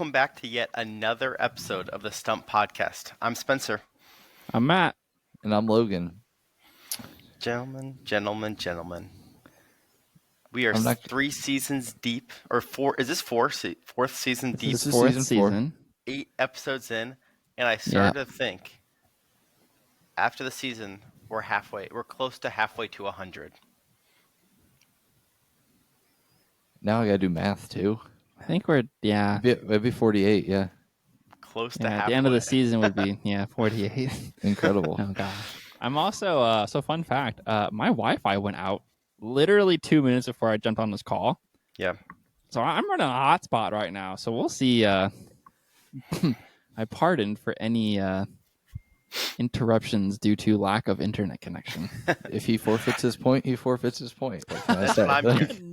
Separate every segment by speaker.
Speaker 1: welcome back to yet another episode of the Stumped Podcast. I'm Spencer.
Speaker 2: I'm Matt.
Speaker 3: And I'm Logan.
Speaker 1: Gentlemen. We are 3 seasons deep, or 4. Is this fourth season deep?
Speaker 2: This is fourth season.
Speaker 1: 8 episodes in, and I started to think, after the season, we're close to halfway to 100.
Speaker 3: Now I gotta do math too.
Speaker 2: I think we're,
Speaker 3: Maybe 48, yeah.
Speaker 1: Close to halfway.
Speaker 2: At the end of the season would be, 48.
Speaker 3: Incredible.
Speaker 2: Oh, gosh. I'm also, so fun fact, my Wi-Fi went out literally 2 minutes before I jumped on this call.
Speaker 1: Yeah.
Speaker 2: So I'm running a hotspot right now. So we'll see. I pardon for any interruptions due to lack of internet connection.
Speaker 3: If he forfeits his point, he forfeits his point.
Speaker 1: That's what I'm hearing.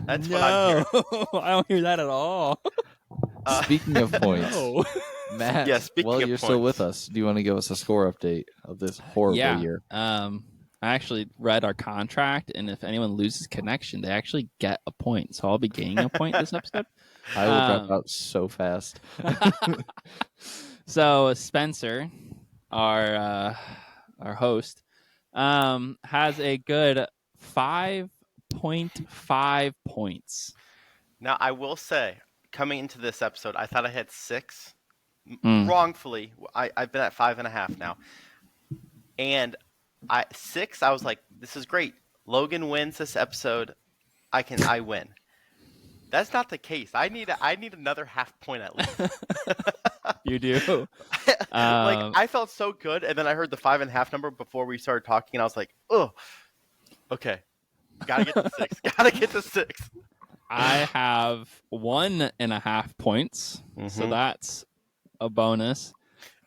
Speaker 1: That's what I'm hearing.
Speaker 2: I don't hear that at all.
Speaker 3: Speaking of points, Matt, while you're still with us, do you want to give us a score update of this horrible year?
Speaker 2: I actually read our contract, and if anyone loses connection, they actually get a point. So I'll be gaining a point this episode.
Speaker 3: I will drop out so fast.
Speaker 2: So Spencer, our host, has a good 5.5 points.
Speaker 1: Now, I will say, coming into this episode, I thought I had 6. Wrongfully. I've been at 5.5 now. And 6, I was like, this is great. Logan wins this episode. I win. That's not the case. I need another half point at least.
Speaker 2: You do.
Speaker 1: I felt so good, and then I heard the 5.5 number before we started talking, and I was like, oh, okay. Gotta get to 6.
Speaker 2: I have 1.5 points, so that's a bonus.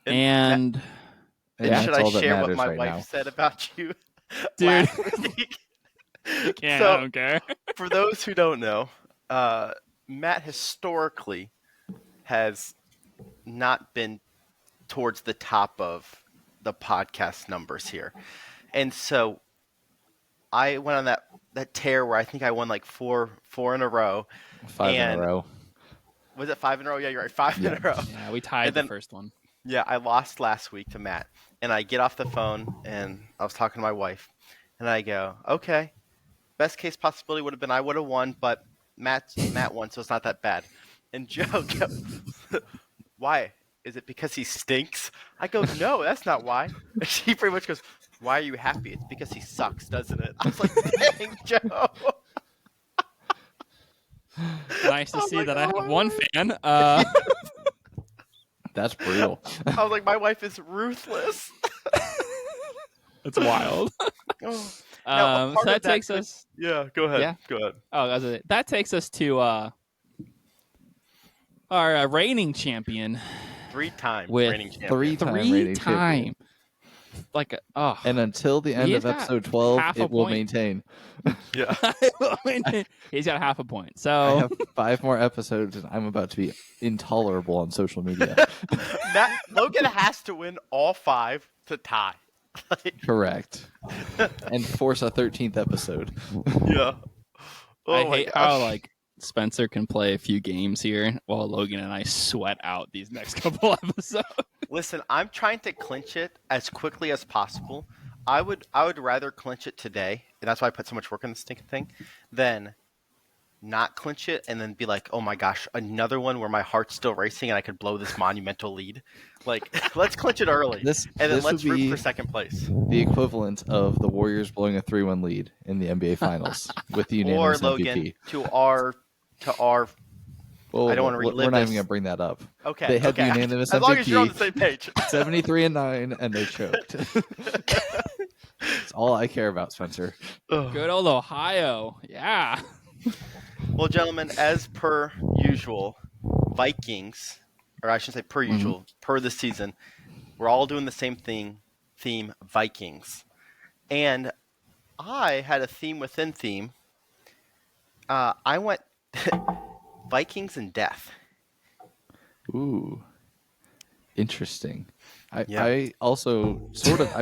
Speaker 1: And should I share what my wife said about you?
Speaker 2: Dude,
Speaker 1: last week?
Speaker 2: You can't. I don't care.
Speaker 1: For those who don't know, Matt historically has not been towards the top of the podcast numbers here, and so I went on that tear where I think I won like four in a row.
Speaker 3: 5 in a row.
Speaker 1: Was it 5 in a row? Yeah, you're right. 5 in a row.
Speaker 2: Yeah, we tied the first one.
Speaker 1: Yeah, I lost last week to Matt. And I get off the phone, and I was talking to my wife. And I go, okay, best case possibility would have been I would have won, but Matt won, so it's not that bad. And Joe goes, why? Is it because he stinks? I go, no, that's not why. And she pretty much goes, why are you happy? It's because he sucks, doesn't it? I was like, dang, Joe.
Speaker 2: Nice to see that I have one fan.
Speaker 3: That's brutal.
Speaker 1: I was like, my wife is ruthless.
Speaker 2: It's wild.
Speaker 1: So
Speaker 2: that takes us.
Speaker 1: Yeah, go ahead.
Speaker 2: Yeah?
Speaker 1: Go ahead.
Speaker 2: Oh, that takes us to our reigning champion.
Speaker 1: 3-time
Speaker 2: with
Speaker 1: reigning champion.
Speaker 3: 3-time reigning champion.
Speaker 2: And
Speaker 3: until the end of episode 12, it will maintain.
Speaker 1: Yeah.
Speaker 2: He's got half a point. So
Speaker 3: I have 5 more episodes, and I'm about to be intolerable on social media.
Speaker 1: Logan has to win all 5 to tie.
Speaker 3: Correct. And force a 13th episode.
Speaker 1: Yeah.
Speaker 2: I hate how Spencer can play a few games here while Logan and I sweat out these next couple episodes.
Speaker 1: Listen, I'm trying to clinch it as quickly as possible. I would rather clinch it today, and that's why I put so much work in this stinking thing, than not clinch it and then be like, oh my gosh, another one where my heart's still racing and I could blow this monumental lead. Let's clinch it early, and then let's root for second place.
Speaker 3: The equivalent of the Warriors blowing a 3-1 lead in the NBA Finals with the unanimous
Speaker 1: or
Speaker 3: MVP.
Speaker 1: Logan to our.
Speaker 3: Well,
Speaker 1: I don't want to relive
Speaker 3: We're not
Speaker 1: this.
Speaker 3: even going to bring that up.
Speaker 1: Okay.
Speaker 3: They had the unanimous
Speaker 1: as
Speaker 3: MVP.
Speaker 1: Long as you're on the same page.
Speaker 3: 73-9, and they choked. That's all I care about, Spencer.
Speaker 2: Good old Ohio. Yeah.
Speaker 1: Well, gentlemen, as per usual, Vikings, or I should say per usual, per the season, we're all doing the same theme, Vikings. And I had a theme within theme. I went Vikings and death.
Speaker 3: Ooh, interesting. I also sort of,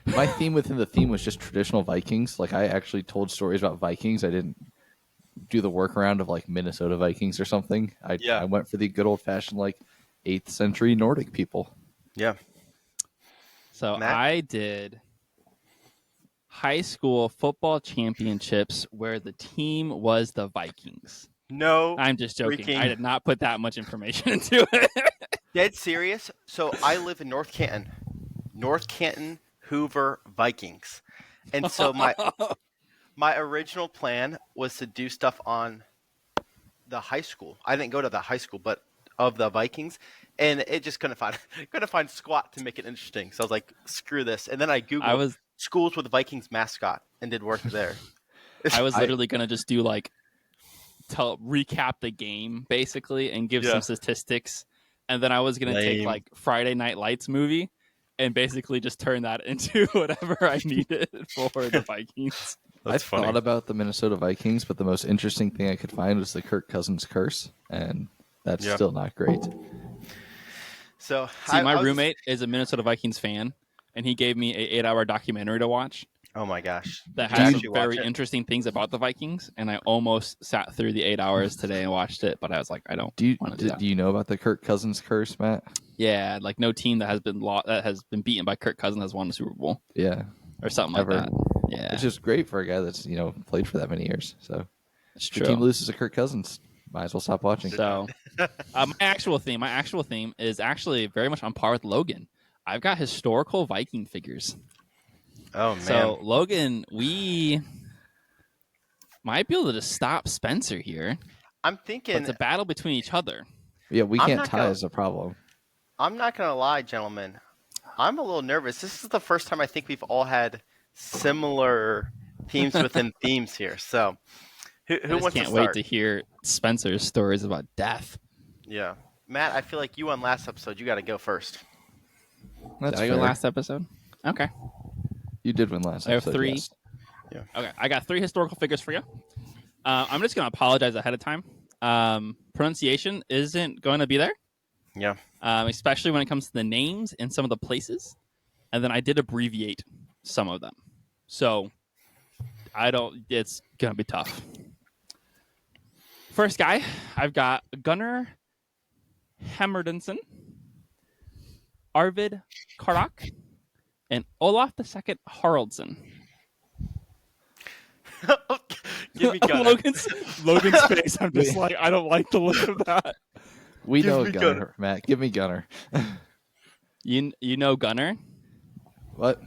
Speaker 3: my theme within the theme was just traditional Vikings. I actually told stories about Vikings. I didn't do the workaround of like Minnesota Vikings or something. I went for the good old fashioned like 8th century Nordic people.
Speaker 1: Yeah.
Speaker 2: So Matt? I did high school football championships where the team was the Vikings.
Speaker 1: No,
Speaker 2: I'm just joking. I did not put that much information into it.
Speaker 1: Dead serious. So I live in North Canton, Hoover Vikings, and so my original plan was to do stuff on the high school. I didn't go to the high school, but of the Vikings, and it just couldn't find squat to make it interesting. So I was like, screw this. And then I Googled schools with Vikings mascot and did work there.
Speaker 2: I was literally gonna just do like recap the game basically and give some statistics, and then I was gonna take like Friday Night Lights movie and basically just turn that into whatever I needed for the Vikings.
Speaker 3: I thought about the Minnesota Vikings, but the most interesting thing I could find was the Kirk Cousins curse, and that's still not great.
Speaker 1: So,
Speaker 2: my roommate is a Minnesota Vikings fan, and he gave me an 8-hour documentary to watch.
Speaker 1: Oh my gosh!
Speaker 2: That has very interesting things about the Vikings, and I almost sat through the 8 hours today and watched it, but I was like, I don't want to do that.
Speaker 3: Do you know about the Kirk Cousins curse, Matt?
Speaker 2: Yeah, like no team that has been beaten by Kirk Cousins has won the Super Bowl.
Speaker 3: Yeah,
Speaker 2: or something like that. Yeah,
Speaker 3: it's just great for a guy that's played for that many years. So
Speaker 2: it's
Speaker 3: true. The team loses to Kirk Cousins, might as well stop watching.
Speaker 2: So my actual theme is actually very much on par with Logan. I've got historical Viking figures.
Speaker 1: Oh man!
Speaker 2: So Logan, we might be able to stop Spencer here.
Speaker 1: I'm thinking
Speaker 2: it's a battle between each other.
Speaker 3: Yeah, we can't tie as a problem.
Speaker 1: I'm not gonna lie, gentlemen. I'm a little nervous. This is the first time I think we've all had similar themes within themes here. So, who wants to start?
Speaker 2: Can't wait to hear Spencer's stories about death.
Speaker 1: Yeah, Matt, I feel like you won last episode. You got to go first.
Speaker 2: Did I go last episode? Okay.
Speaker 3: You did win last episode.
Speaker 2: I have 3.
Speaker 3: Yes.
Speaker 2: Yeah. Okay, I got 3 historical figures for you. I'm just going to apologize ahead of time. Pronunciation isn't going to be there.
Speaker 1: Yeah.
Speaker 2: Especially when it comes to the names and some of the places. And then I did abbreviate some of them. So it's going to be tough. First guy, I've got Gunnar Hemmerdinson, Arvid Karak, and Olaf II Haraldsson.
Speaker 1: Give me Gunnar.
Speaker 2: Logan's face. I'm just like, I don't like the look of that.
Speaker 3: We know Gunnar, Matt. Give me Gunnar.
Speaker 2: You know Gunnar?
Speaker 3: What?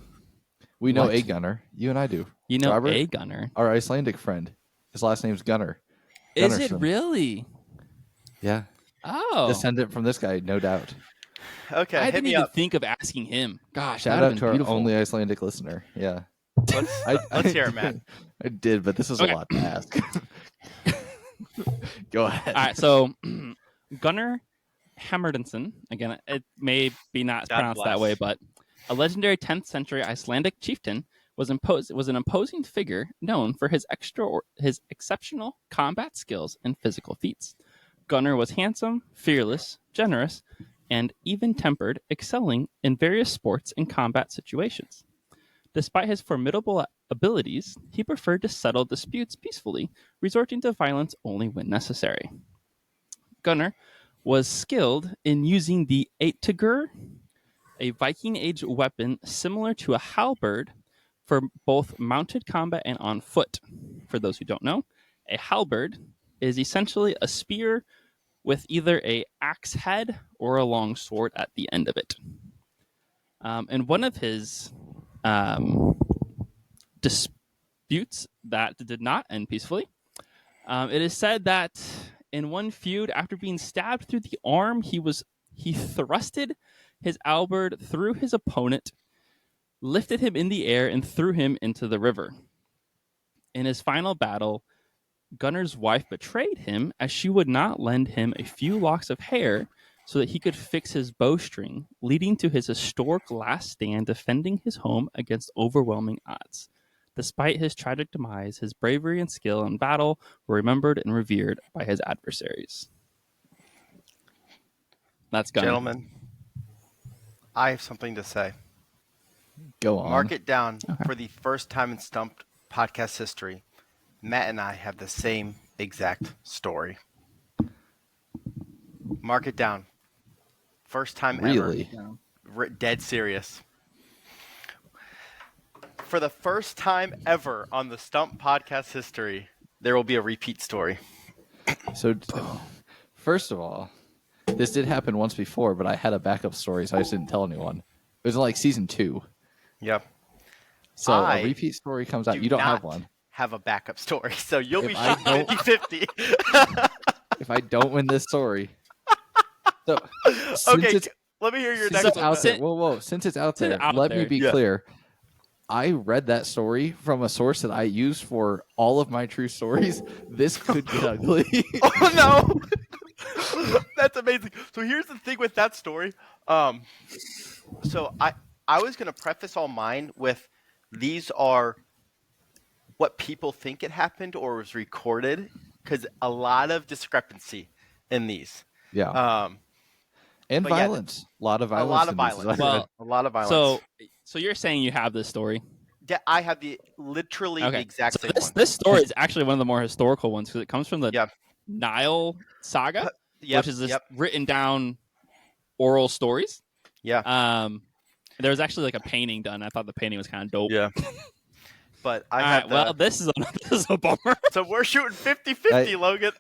Speaker 3: We know a Gunnar. You and I do.
Speaker 2: You know
Speaker 3: Robert,
Speaker 2: a Gunnar?
Speaker 3: Our Icelandic friend. His last name's Gunnar.
Speaker 2: Is it really?
Speaker 3: Yeah.
Speaker 2: Oh.
Speaker 3: Descendant from this guy, no doubt.
Speaker 1: Okay,
Speaker 2: I didn't even think of asking him. Gosh,
Speaker 3: shout out to our only Icelandic listener. Yeah.
Speaker 1: Let's hear it, Matt.
Speaker 3: I did, but this is a lot to ask. Go ahead.
Speaker 2: All right, so Gunnar Hemmerdinson, again, it may be not pronounced that way, but a legendary 10th century Icelandic chieftain was an imposing figure known for his exceptional combat skills and physical feats. Gunnar was handsome, fearless, generous, and even-tempered, excelling in various sports and combat situations. Despite his formidable abilities, he preferred to settle disputes peacefully, resorting to violence only when necessary. Gunnar was skilled in using the Eittigur, a Viking-age weapon similar to a halberd for both mounted combat and on foot. For those who don't know, a halberd is essentially a spear with either a axe head or a long sword at the end of it. And one of his disputes that did not end peacefully, it is said that in one feud, after being stabbed through the arm, he thrusted his halberd through his opponent, lifted him in the air, and threw him into the river. In his final battle, Gunnar's wife betrayed him as she would not lend him a few locks of hair so that he could fix his bowstring, leading to his historic last stand defending his home against overwhelming odds. Despite his tragic demise, his bravery and skill in battle were remembered and revered by his adversaries. That's Gunnar.
Speaker 1: Gentlemen, I have something to say.
Speaker 3: Go on.
Speaker 1: Mark it down for the first time in Stumped Podcast history. Matt and I have the same exact story. Mark it down. First time
Speaker 3: really?
Speaker 1: ever. Dead serious. For the first time ever on the Stumped Podcast history, there will be a repeat story.
Speaker 3: So, first of all, this did happen once before, but I had a backup story, so I just didn't tell anyone. It was like season 2.
Speaker 1: Yep.
Speaker 3: So a repeat story comes out. You don't have one.
Speaker 1: Have a backup story, so you'll be 50-50.
Speaker 3: If I don't win this story. So,
Speaker 1: okay, let me hear your next one.
Speaker 3: Whoa. Since it's out there, let me be clear. I read that story from a source that I use for all of my true stories. This could get ugly.
Speaker 1: Oh, no. That's amazing. So here's the thing with that story. So I was going to preface all mine with these are what people think it happened or was recorded, because a lot of discrepancy in these.
Speaker 3: Yeah. And violence. A lot of violence.
Speaker 1: A lot of violence.
Speaker 2: So you're saying you have this story?
Speaker 1: Yeah, I have the exact same one.
Speaker 2: This story is actually one of the more historical ones because it comes from the Nile saga, which is this written down oral stories.
Speaker 1: Yeah.
Speaker 2: There was actually like a painting done. I thought the painting was kind of dope.
Speaker 1: Yeah. But
Speaker 2: this is a bummer.
Speaker 1: So we're shooting 50-50, Logan.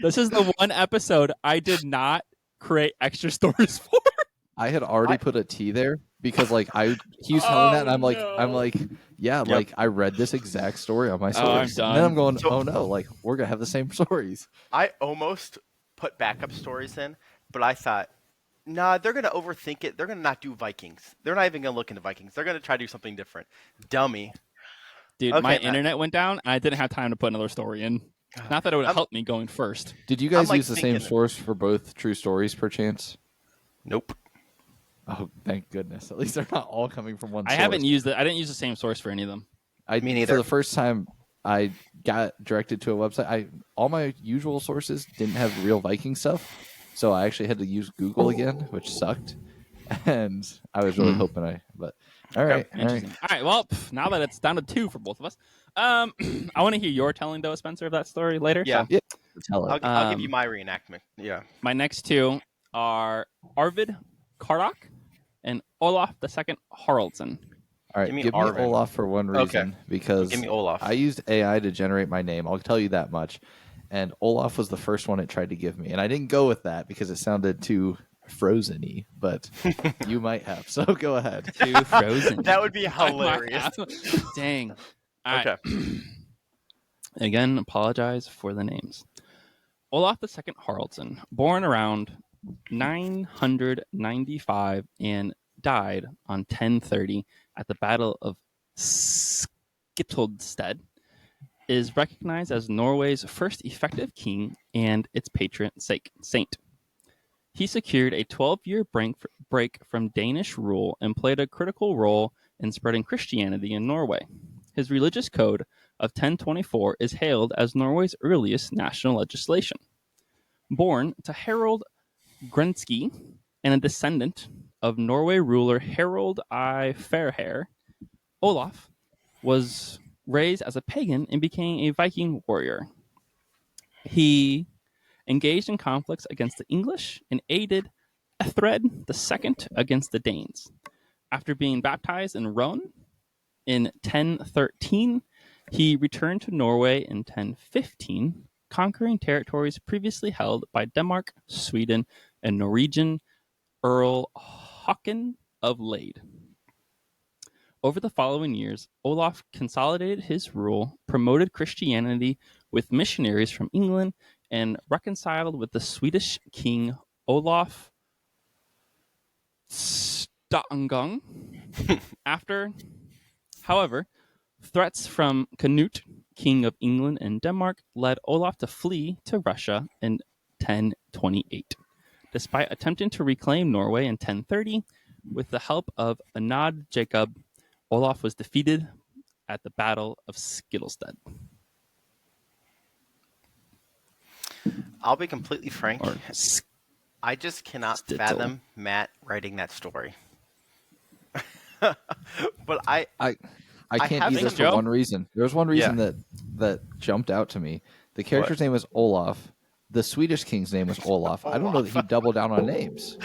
Speaker 2: This is the one episode I did not create extra stories for.
Speaker 3: I had already put a T there because like he was telling that, and I'm like, like I read this exact story on my source, and then I'm going, oh no, like we're gonna have the same stories.
Speaker 1: I almost put backup stories in, but I thought, nah, they're going to overthink it. They're going to not do Vikings. They're not even going to look into Vikings. They're going to try to do something different. Dummy.
Speaker 2: Dude, my internet went down, and I didn't have time to put another story in. Not that it would have helped me going first.
Speaker 3: Did you guys use the same source for both true stories, perchance?
Speaker 1: Nope.
Speaker 3: Oh, thank goodness. At least they're not all coming from one source.
Speaker 2: I didn't use the same source for any of them.
Speaker 1: Me neither.
Speaker 3: For the first time I got directed to a website, all my usual sources didn't have real Viking stuff. So I actually had to use Google again, which sucked. And I was really hoping but all right.
Speaker 2: All right. Well, now that it's down to 2 for both of us, I want to hear your telling, though, Spencer, of that story later.
Speaker 1: Yeah.
Speaker 3: So, tell it.
Speaker 1: I'll give you my reenactment. Yeah.
Speaker 2: My next 2 are Arvid Kardok and Olaf II Haraldsson.
Speaker 3: All right. Give me Olaf for one reason, because
Speaker 1: give me Olaf.
Speaker 3: I used AI to generate my name. I'll tell you that much. And Olaf was the first one it tried to give me. And I didn't go with that because it sounded too Frozen-y, but you might have. So go ahead.
Speaker 2: Too Frozen.
Speaker 1: That would be hilarious.
Speaker 2: Dang.
Speaker 1: Okay.
Speaker 2: Again, apologize for the names. Olaf II Haraldsson, born around 995 and died on 1030 at the Battle of Skitoldsted, is recognized as Norway's first effective king and its patron saint. He secured a 12-year break from Danish rule and played a critical role in spreading Christianity in Norway. His religious code of 1024 is hailed as Norway's earliest national legislation. Born to Harald Grensky and a descendant of Norway ruler Harald I Fairhair, Olaf was raised as a pagan and became a Viking warrior. He engaged in conflicts against the English and aided Ethelred II against the Danes. After being baptized in Rhone in 1013, he returned to Norway in 1015, conquering territories previously held by Denmark, Sweden, and Norwegian Earl Håkon of Lade. Over the following years, Olaf consolidated his rule, promoted Christianity with missionaries from England, and reconciled with the Swedish king Olaf Stöttung. However, threats from Canute, king of England and Denmark, led Olaf to flee to Russia in 1028. Despite attempting to reclaim Norway in 1030, with the help of Anad Jacob, Olaf was defeated at the Battle of Skitoldsted.
Speaker 1: I'll be completely frank. I just cannot fathom Matt writing that story. But I
Speaker 3: can't either for one reason. There's one reason that that jumped out to me. The character's name was Olaf. The Swedish king's name was Olaf. I don't know that he doubled down on names.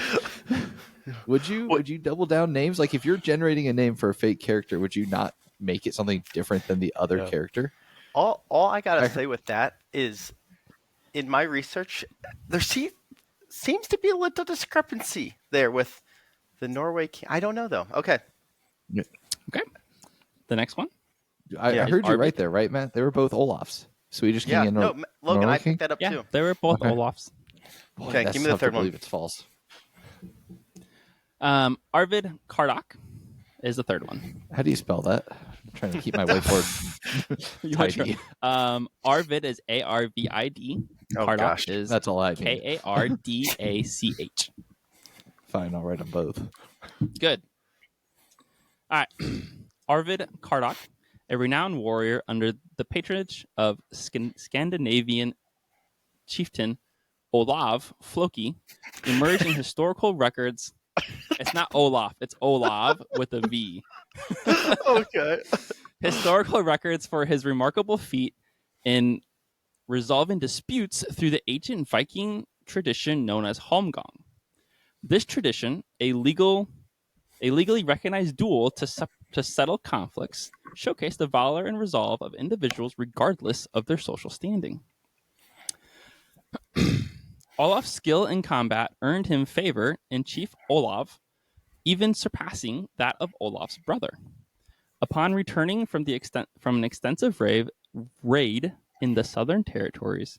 Speaker 3: Would you double down names? Like, if you're generating a name for a fake character, would you not make it something different than the other character?
Speaker 1: All I gotta say with that is, in my research, there seems to be a little discrepancy there with the Norway king. I don't know though. Okay.
Speaker 2: Okay. The next one.
Speaker 3: I heard you right there, right, Matt? They were both Olafs. Swedish king and
Speaker 1: Logan,
Speaker 3: Norway
Speaker 1: I
Speaker 3: king?
Speaker 1: picked that up too.
Speaker 2: They were both Olafs.
Speaker 3: Boy,
Speaker 1: Okay, give me the third one.
Speaker 3: I believe it's false.
Speaker 2: Arvid Kardok is the third one.
Speaker 3: How do you spell that? I'm trying to keep my whiteboard tidy.
Speaker 2: Arvid is Arvid.
Speaker 1: Oh,
Speaker 2: Kardok
Speaker 1: gosh.
Speaker 2: is
Speaker 3: That's all I need.
Speaker 2: Kardach.
Speaker 3: Fine, I'll write them both.
Speaker 2: Good. All right. Arvid Kardok, a renowned warrior under the patronage of Scandinavian chieftain Olav Floki, emerged in historical records. It's not Olaf, it's Olav with a V.
Speaker 1: Okay.
Speaker 2: Historical records for his remarkable feat in resolving disputes through the ancient Viking tradition known as Holmgang. This tradition, a legally recognized duel to settle conflicts, showcased the valor and resolve of individuals regardless of their social standing. Olaf's skill in combat earned him favor in Chief Olav, even surpassing that of Olaf's brother. Upon returning from an extensive raid in the southern territories,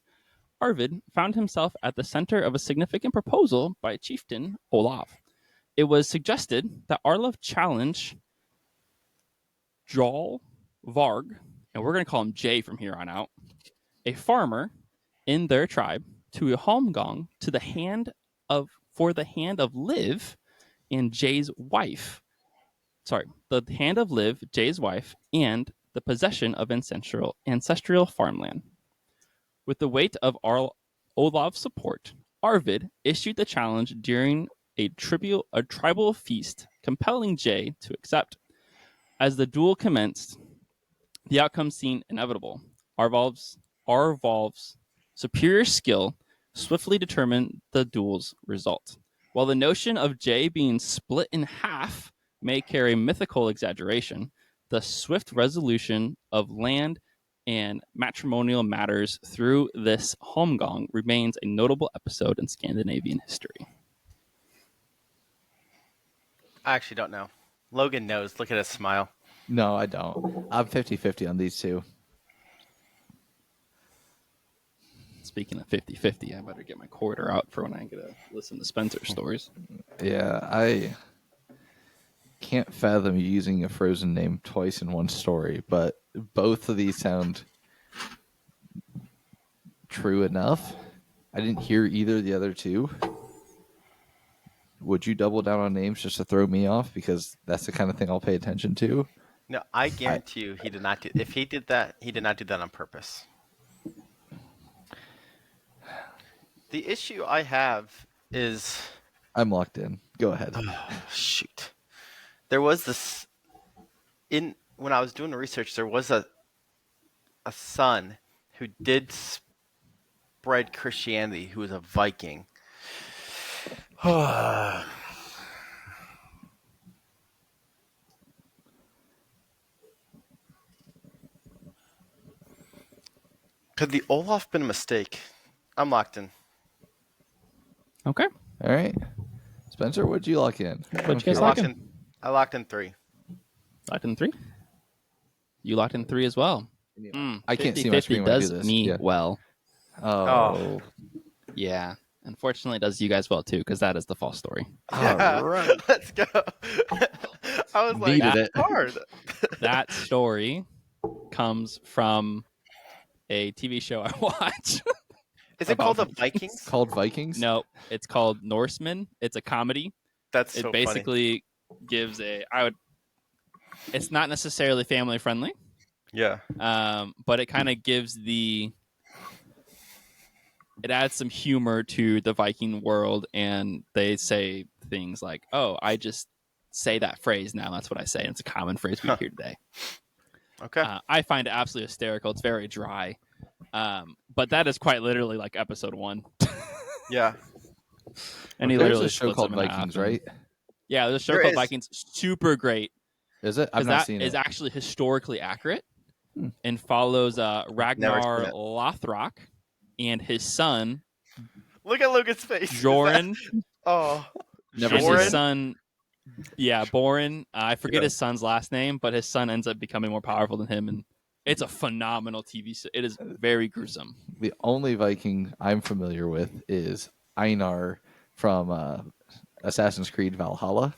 Speaker 2: Arvid found himself at the center of a significant proposal by chieftain Olav. It was suggested that Arlov challenge Jarl Varg, and we're going to call him Jay from here on out, a farmer in their tribe, to a Holmgang for the hand of Liv and Jay's wife. The hand of Liv, Jay's wife, and the possession of ancestral farmland. With the weight of Olav's support, Arvid issued the challenge during a tribal feast, compelling Jay to accept. As the duel commenced, the outcome seemed inevitable. Arvolv's superior skill swiftly determined the duel's result. While the notion of Jay being split in half may carry mythical exaggeration, the swift resolution of land and matrimonial matters through this Holmgang remains a notable episode in Scandinavian history.
Speaker 1: I actually don't know. Logan knows. Look at his smile.
Speaker 3: No, I don't. I'm 50-50 on these two.
Speaker 2: Speaking of 50-50, I better get my quarter out for when I get to listen to Spencer's stories.
Speaker 3: Yeah, I can't fathom using a Frozen name twice in one story, but both of these sound true enough. I didn't hear either of the other two. Would you double down on names just to throw me off? Because that's the kind of thing I'll pay attention to.
Speaker 1: No, I guarantee you he did not do. If he did that, he did not do that on purpose. The issue I have is...
Speaker 3: I'm locked in. Go ahead.
Speaker 1: Shoot. There was this... When I was doing the research, there was a son who did spread Christianity, who was a Viking. Could the Olaf been a mistake? I'm locked in.
Speaker 2: Okay.
Speaker 3: All right. Spencer, what'd you lock in?
Speaker 2: What'd you guys lock in?
Speaker 1: I locked in 3.
Speaker 2: Locked in 3? You locked in 3 as well.
Speaker 3: I can't see my screen when I do
Speaker 2: does
Speaker 3: this.
Speaker 2: me
Speaker 3: Yeah.
Speaker 2: well.
Speaker 3: Oh.
Speaker 2: Yeah. Unfortunately, it does you guys well, too, because that is the false story.
Speaker 1: Yeah,
Speaker 3: All right.
Speaker 1: let's go. I was like,
Speaker 3: Needed
Speaker 1: that's
Speaker 3: it.
Speaker 1: hard.
Speaker 2: That story comes from a TV show I watch.
Speaker 1: Is it called the Vikings?
Speaker 3: It's called Vikings?
Speaker 2: No, it's called Norsemen. It's a comedy.
Speaker 1: That's so
Speaker 2: It
Speaker 1: funny.
Speaker 2: basically gives it's not necessarily family friendly.
Speaker 1: Yeah.
Speaker 2: But it kind of it adds some humor to the Viking world, and they say things like, "Oh, I just say that phrase now. That's what I say." And it's a common phrase we hear today.
Speaker 1: Okay.
Speaker 2: I find it absolutely hysterical. It's very dry. But that is quite literally like episode 1.
Speaker 1: Yeah.
Speaker 2: And he
Speaker 3: There's
Speaker 2: literally
Speaker 3: a show
Speaker 2: splits
Speaker 3: called
Speaker 2: them in
Speaker 3: Vikings,
Speaker 2: half and-
Speaker 3: right?
Speaker 2: Yeah, there's a show
Speaker 1: There
Speaker 2: called
Speaker 1: is.
Speaker 2: Vikings. Super great.
Speaker 3: Is it? I've
Speaker 2: Because
Speaker 3: not
Speaker 2: that
Speaker 3: seen
Speaker 2: is
Speaker 3: it.
Speaker 2: actually historically accurate
Speaker 3: Hmm.
Speaker 2: and follows
Speaker 1: Never
Speaker 2: Ragnar
Speaker 1: seen it.
Speaker 2: Lothbrok and his son,
Speaker 1: Look at Logan's face. Is that-
Speaker 2: Joran.
Speaker 1: Oh.
Speaker 3: Never
Speaker 2: And
Speaker 3: seen
Speaker 2: his
Speaker 3: it.
Speaker 2: son, Borin. I forget
Speaker 1: Yeah.
Speaker 2: his son's last name, but his son ends up becoming more powerful than him. And it's a phenomenal TV show. It is very gruesome.
Speaker 3: The only Viking I'm familiar with is Einar from Assassin's Creed Valhalla.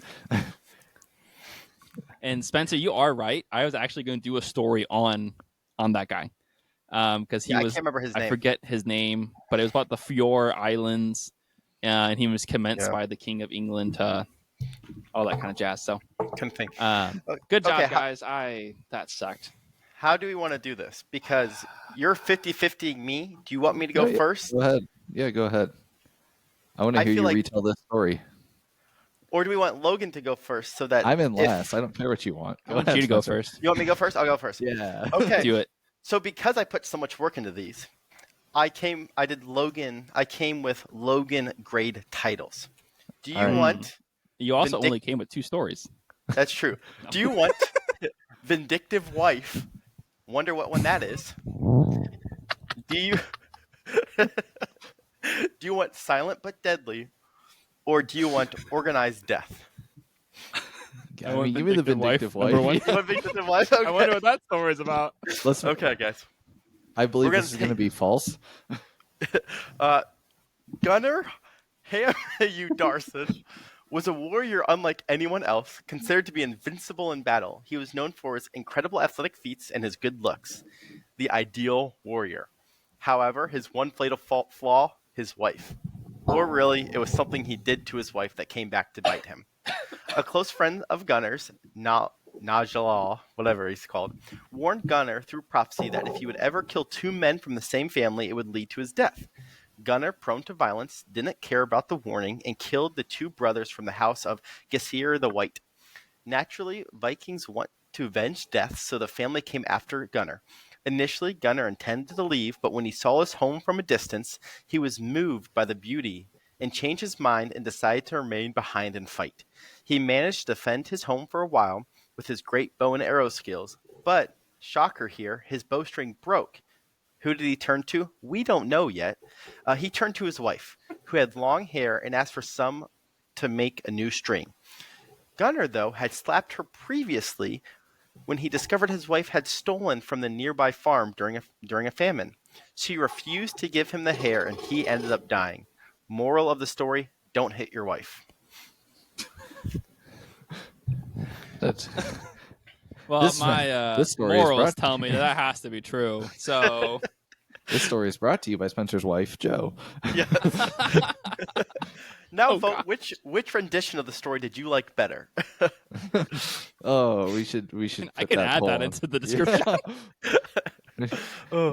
Speaker 2: And Spencer, you are right. I was actually going to do a story on that guy because he
Speaker 1: Yeah, I
Speaker 2: was.
Speaker 1: can't remember his
Speaker 2: I
Speaker 1: name.
Speaker 2: forget his name, but it was about the Fjord Islands, and he was commenced
Speaker 1: Yeah.
Speaker 2: by the King of England to all that kind of jazz. So
Speaker 1: Couldn't think.
Speaker 2: good job,
Speaker 1: Okay,
Speaker 2: guys. That sucked.
Speaker 1: How do we want to do this? Because you're 50-50ing me. Do you want me to go
Speaker 3: Yeah,
Speaker 1: first?
Speaker 3: Go ahead. Yeah, go ahead. I want to
Speaker 1: I
Speaker 3: hear
Speaker 1: feel
Speaker 3: you
Speaker 1: like-
Speaker 3: retell this story.
Speaker 1: Or do we want Logan to go first so that
Speaker 3: I'm in
Speaker 1: if-
Speaker 3: last. I don't care what you want.
Speaker 2: I want you to go
Speaker 3: Spencer.
Speaker 2: first.
Speaker 1: You want me to go first? I'll go first.
Speaker 3: Yeah.
Speaker 1: Okay.
Speaker 2: Do it.
Speaker 1: So because I put so much work into these, I came with Logan grade titles. Do you
Speaker 3: All right.
Speaker 1: want
Speaker 2: You also
Speaker 1: Vindic-
Speaker 2: only came with 2 stories.
Speaker 1: That's true. Do you want Vindictive Wife? Wonder what one that is. Do you Do you want Silent but Deadly? Or do you want Organized Death?
Speaker 3: I mean, give me the vindictive wife.
Speaker 2: Number 1.
Speaker 1: You want Vindictive Wife? Okay.
Speaker 2: I wonder what that story is about.
Speaker 3: Let's.
Speaker 1: Okay, guys.
Speaker 3: I believe
Speaker 1: We're gonna
Speaker 3: this is going to be false.
Speaker 1: Gunnar Hamyu Darson was a warrior unlike anyone else, considered to be invincible in battle. He was known for his incredible athletic feats and his good looks. The ideal warrior. However, his one fatal flaw, his wife. Or really, it was something he did to his wife that came back to bite him. A close friend of Gunnar's, Najalal, whatever he's called, warned Gunnar through prophecy that if he would ever kill 2 men from the same family, it would lead to his death. Gunnar, prone to violence, didn't care about the warning and killed the 2 brothers from the house of Gesir the White. Naturally, Vikings want to avenge deaths, so the family came after Gunnar. Initially, Gunnar intended to leave, but when he saw his home from a distance, he was moved by the beauty and changed his mind and decided to remain behind and fight. He managed to defend his home for a while with his great bow and arrow skills, but, shocker here, his bowstring broke. Who did he turn to? We don't know yet. He turned to his wife, who had long hair, and asked for some to make a new string. Gunnar, though, had slapped her previously when he discovered his wife had stolen from the nearby farm during a famine. She refused to give him the hair, and he ended up dying. Moral of the story, don't hit your wife.
Speaker 3: That's,
Speaker 2: Well,
Speaker 3: This-
Speaker 2: my
Speaker 3: this story is
Speaker 2: morals
Speaker 3: brought-
Speaker 2: tell me that has to be true. So
Speaker 3: this story is brought to you by Spencer's wife, Joe.
Speaker 1: Yeah. Now,
Speaker 2: Oh,
Speaker 1: vote
Speaker 2: God.
Speaker 1: which rendition of the story did you like better?
Speaker 3: Oh, we should.
Speaker 2: I
Speaker 3: Put
Speaker 2: can
Speaker 3: that
Speaker 2: add
Speaker 3: poll
Speaker 2: that
Speaker 3: on.
Speaker 2: into the description.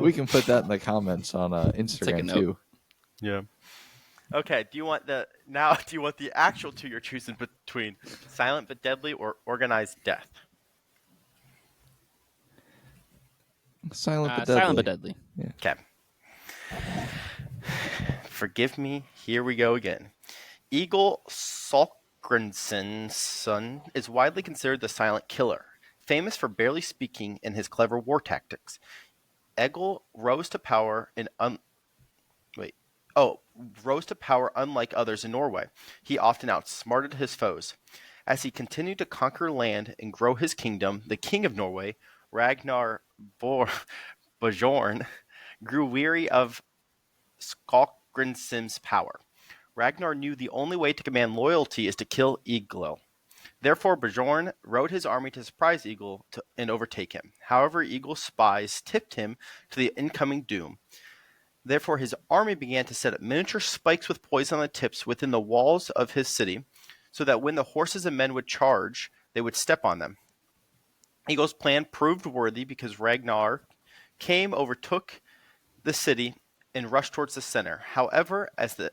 Speaker 3: We can put that in the comments on
Speaker 2: Take a
Speaker 3: Instagram
Speaker 2: note.
Speaker 3: too.
Speaker 1: Yeah. Okay. Do you want the actual 2 you're choosing between Silent but Deadly or Organized Death?
Speaker 3: Silent but deadly.
Speaker 2: Silent but deadly.
Speaker 1: Okay. Forgive me. Here we go again. Eagle Salkrenson's son is widely considered the silent killer, famous for barely speaking and his clever war tactics. Egil rose to power unlike others in Norway. He often outsmarted his foes. As he continued to conquer land and grow his kingdom, the king of Norway, Ragnar Bjorn, grew weary of Skalgrimsson's power. Ragnar knew the only way to command loyalty is to kill Egil. Therefore, Bjorn rode his army to surprise Egil and overtake him. However, Egil's spies tipped him to the incoming doom. Therefore, his army began to set up miniature spikes with poison on the tips within the walls of his city, so that when the horses and men would charge, they would step on them. Egil's plan proved worthy because Ragnar overtook the city and rushed towards the center. However, as the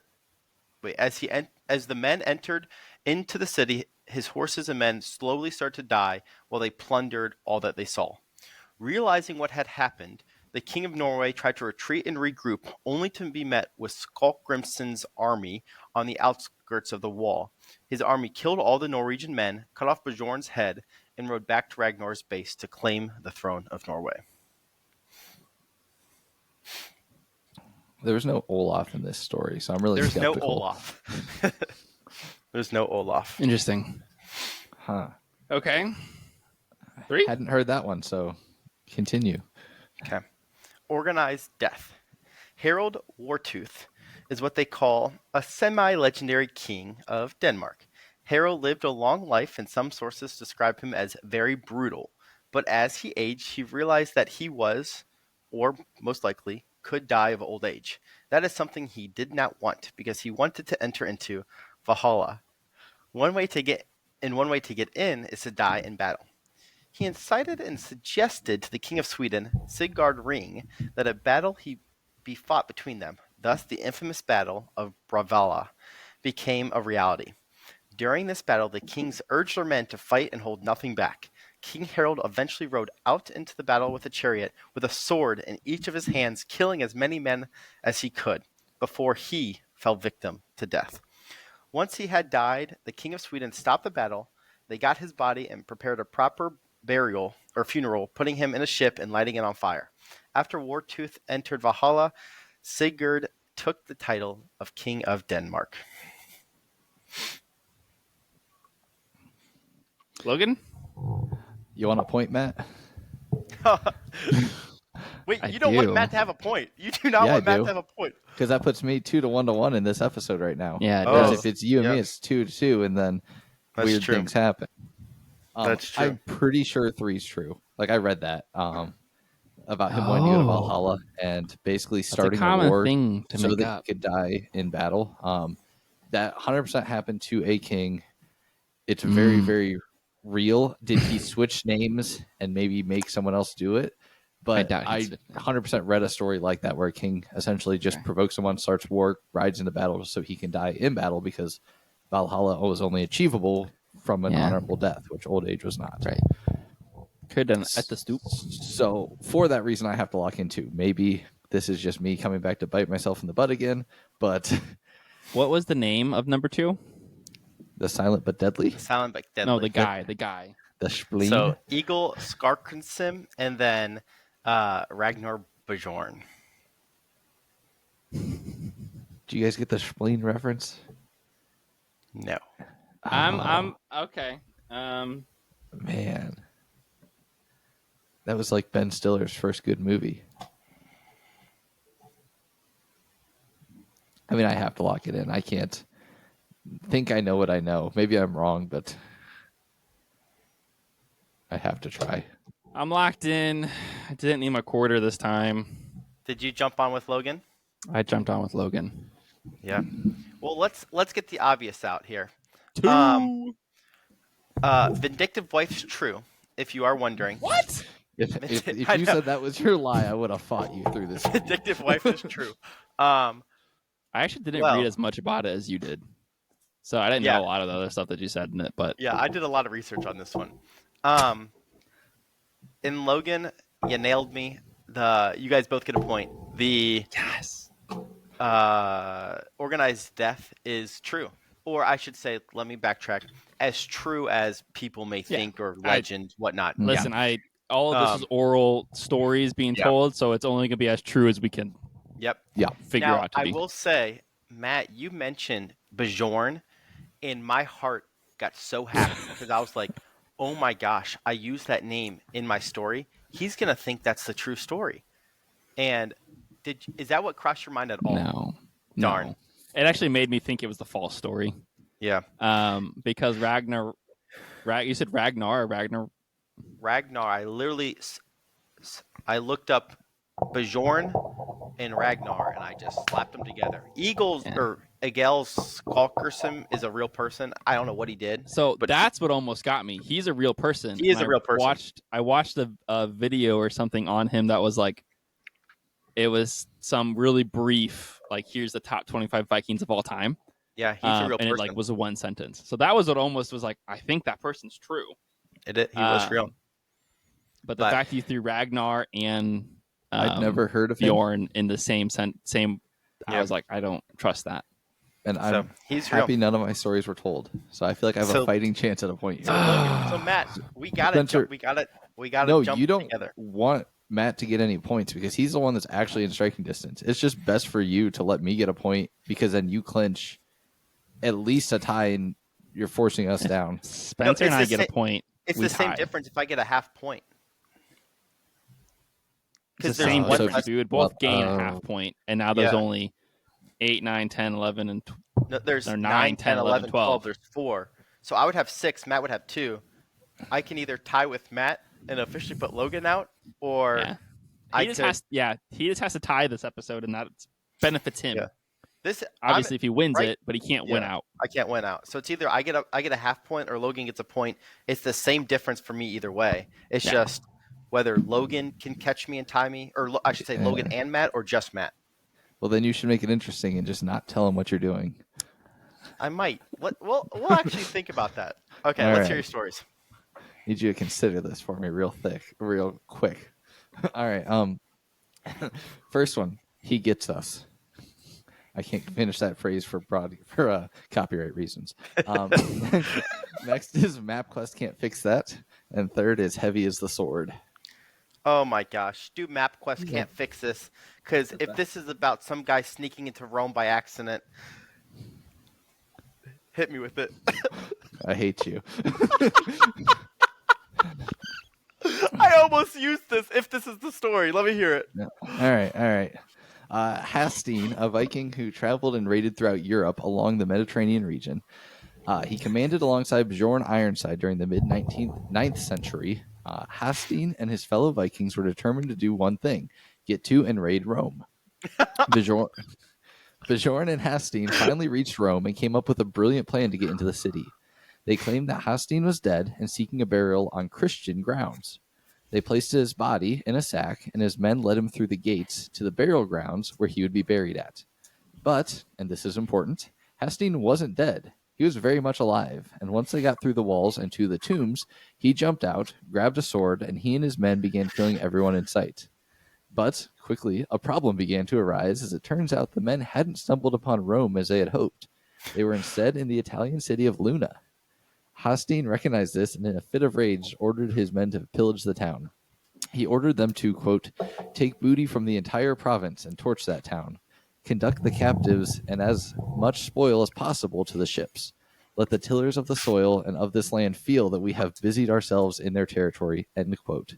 Speaker 1: men entered into the city, his horses and men slowly started to die while they plundered all that they saw. Realizing what had happened, the King of Norway tried to retreat and regroup, only to be met with Skalgrimsson's army on the outskirts of the wall. His army killed all the Norwegian men, cut off Bjorn's head, and rode back to Ragnar's base to claim the throne of Norway.
Speaker 3: There was no Olaf in this story, so I'm really skeptical.
Speaker 1: There's no Olaf. There's no Olaf.
Speaker 2: Interesting.
Speaker 3: Huh.
Speaker 2: Okay. 3?
Speaker 3: Hadn't heard that one, so continue.
Speaker 1: Okay. Organized death. Harald Wartooth is what they call a semi-legendary king of Denmark. Harald lived a long life, and some sources describe him as very brutal. But as he aged, he realized that he was, or most likely, could die of old age. That is something he did not want, because he wanted to enter into Valhalla. One way to get in is to die in battle. He incited and suggested to the King of Sweden, Sigurd Ring, that a battle be fought between them. Thus, the infamous Battle of Bravalla became a reality. During this battle, the kings urged their men to fight and hold nothing back. King Harald eventually rode out into the battle with a chariot, with a sword in each of his hands, killing as many men as he could, before he fell victim to death. Once he had died, the King of Sweden stopped the battle. They got his body and prepared a proper burial or funeral, putting him in a ship and lighting it on fire. After Wartooth entered Valhalla, Sigurd took the title of King of Denmark.
Speaker 2: Logan?
Speaker 3: You want a point, Matt?
Speaker 1: Wait,
Speaker 2: I
Speaker 1: you don't want
Speaker 2: do.
Speaker 1: Matt to have a point. You do not
Speaker 3: Yeah,
Speaker 1: want
Speaker 3: I
Speaker 1: Matt
Speaker 3: do.
Speaker 1: to have a point.
Speaker 3: Because that puts me 2-1 in this episode right now.
Speaker 2: Yeah, it
Speaker 3: Whereas
Speaker 2: does.
Speaker 3: if it's you and me,
Speaker 1: Yeah.
Speaker 3: it's 2-2, and then
Speaker 1: That's
Speaker 3: weird
Speaker 1: true.
Speaker 3: things happen.
Speaker 1: That's true.
Speaker 3: I'm pretty sure 3's true. Like, I read that about him wanting to go to Valhalla and basically starting
Speaker 2: That's a common
Speaker 3: war
Speaker 2: thing to
Speaker 3: so
Speaker 2: make
Speaker 3: that
Speaker 2: up.
Speaker 3: he could die in battle. That 100% happened to a king. It's very, very real. Did he switch names and maybe make someone else do it? But
Speaker 2: doubt
Speaker 3: I
Speaker 2: he
Speaker 3: 100% read a story like that where a king essentially just provokes someone, starts war, rides into battle so he can die in battle, because Valhalla was only achievable from an honorable death, which old age was not.
Speaker 2: Right. Could have done it at the stoop.
Speaker 3: So for that reason, I have to lock in 2. Maybe this is just me coming back to bite myself in the butt again, but
Speaker 2: What was the name of number 2?
Speaker 3: the silent but deadly,
Speaker 1: Silent but deadly.
Speaker 2: No, the guy.
Speaker 3: the spleen.
Speaker 1: So Eagle Skarkenssim and then Ragnar Bjorn.
Speaker 3: Do you guys get the spleen reference?
Speaker 1: No.
Speaker 2: I'm okay.
Speaker 3: Man, that was like Ben Stiller's first good movie. I mean, I have to lock it in. I can't think I know what I know. Maybe I'm wrong, but I have to try.
Speaker 2: I'm locked in. I didn't need my quarter this time.
Speaker 1: Did you jump on with Logan?
Speaker 2: I jumped on with Logan.
Speaker 1: Yeah. Well, let's get the obvious out here.
Speaker 2: 2.
Speaker 1: Vindictive wife's true, if you are wondering.
Speaker 2: What?
Speaker 3: If
Speaker 1: I
Speaker 3: you
Speaker 1: know.
Speaker 3: said that was your lie, I would have fought you through this.
Speaker 1: Vindictive wife is true.
Speaker 2: I actually didn't
Speaker 1: Well-
Speaker 2: read as much about it as you did. So I didn't
Speaker 1: Yeah.
Speaker 2: know a lot of the other stuff that you said in it, but
Speaker 1: Yeah, I did a lot of research on this one. In Logan, you nailed me. You guys both get a point. The organized death is true. Or I should say, let me backtrack. As true as people may think, or legend, whatnot.
Speaker 2: listen, all of this is oral stories being told, so it's only going to be as true as we can
Speaker 1: Yep.
Speaker 2: figure
Speaker 1: Now,
Speaker 2: out to
Speaker 1: I
Speaker 2: be.
Speaker 1: will say, Matt, you mentioned Bjorn, and my heart got so happy because I was like, oh my gosh, I used that name in my story. He's going to think that's the true story. And is that what crossed your mind at all?
Speaker 2: No.
Speaker 1: Darn.
Speaker 2: No. It actually made me think it was the false story.
Speaker 1: Yeah.
Speaker 2: Because you said Ragnar or Ragnar?
Speaker 1: Ragnar, I looked up Bjorn and Ragnar, and I just slapped them together. Egil Skalkersson is a real person. I don't know what he did.
Speaker 2: So
Speaker 1: but
Speaker 2: that's what almost got me. He's a real person.
Speaker 1: He is
Speaker 2: And
Speaker 1: a real person.
Speaker 2: I watched a video or something on him that was like, it was some really brief, like, here's the top 25 Vikings of all time.
Speaker 1: Yeah, he's a real
Speaker 2: and
Speaker 1: person.
Speaker 2: it was a one sentence. So that was what almost was like, I think that person's true.
Speaker 1: He was real.
Speaker 2: But the fact that you threw Ragnar and
Speaker 3: I'd never heard of him.
Speaker 2: Bjorn in the same. I was like, I don't trust that.
Speaker 3: And I'm happy none of my stories were told. So I feel like I have a fighting chance at a point here.
Speaker 1: So Matt, we got it.
Speaker 3: No,
Speaker 1: jump
Speaker 3: you don't
Speaker 1: together.
Speaker 3: want Matt to get any points because he's the one that's actually in striking distance. It's just best for you to let me get a point because then you clinch at least a tie and you're forcing us down.
Speaker 2: Spencer and I get a point.
Speaker 1: It's the same difference if I get a half point.
Speaker 2: It's the same difference. We would both gain a half point, and now there's only 8, 9, 10, 11, and
Speaker 1: there's 9, 10, 11, 12. There's 4. So I would have 6. Matt would have 2. I can either tie with Matt and officially put Logan out, or
Speaker 2: he just has to tie this episode, and that benefits him.
Speaker 1: Yeah. This
Speaker 2: obviously if he wins it, but he can't win out.
Speaker 1: I can't win out. So it's either I get a half point or Logan gets a point. It's the same difference for me either way. It's just whether Logan can catch me and tie me, or I should say Logan and Matt, or just Matt.
Speaker 3: Well, then you should make it interesting and just not tell him what you're doing.
Speaker 1: I might. We'll actually think about that. Okay, let's hear your stories.
Speaker 3: Need you to consider this for me real quick. All right. First one, he gets us. I can't finish that phrase for copyright reasons. Next is MapQuest can't fix that, and third is heavy as the sword.
Speaker 1: Oh my gosh, dude! MapQuest can't fix this because if this is about some guy sneaking into Rome by accident, hit me with it.
Speaker 3: I hate you.
Speaker 1: I almost used this. If this is the story, let me hear it.
Speaker 3: Yeah. All right. Hastine, a Viking who traveled and raided throughout Europe along the Mediterranean region. He commanded alongside Bjorn Ironside during the mid-9th century. Hastine and his fellow Vikings were determined to do one thing: get to and raid Rome. Bjorn and Hastine finally reached Rome and came up with a brilliant plan to get into the city. They claimed that Hastine was dead and seeking a burial on Christian grounds. They placed his body in a sack, and his men led him through the gates to the burial grounds where he would be buried at. But, and this is important, Hastine wasn't dead. He was very much alive, and once they got through the walls and to the tombs, he jumped out, grabbed a sword, and he and his men began killing everyone in sight. But, quickly, a problem began to arise, as it turns out the men hadn't stumbled upon Rome as they had hoped. They were instead in the Italian city of Luna. Hastine recognized this and in a fit of rage ordered his men to pillage the town. He ordered them to, quote, take booty from the entire province and torch that town. Conduct the captives and as much spoil as possible to the ships. Let the tillers of the soil and of this land feel that we have busied ourselves in their territory, end quote.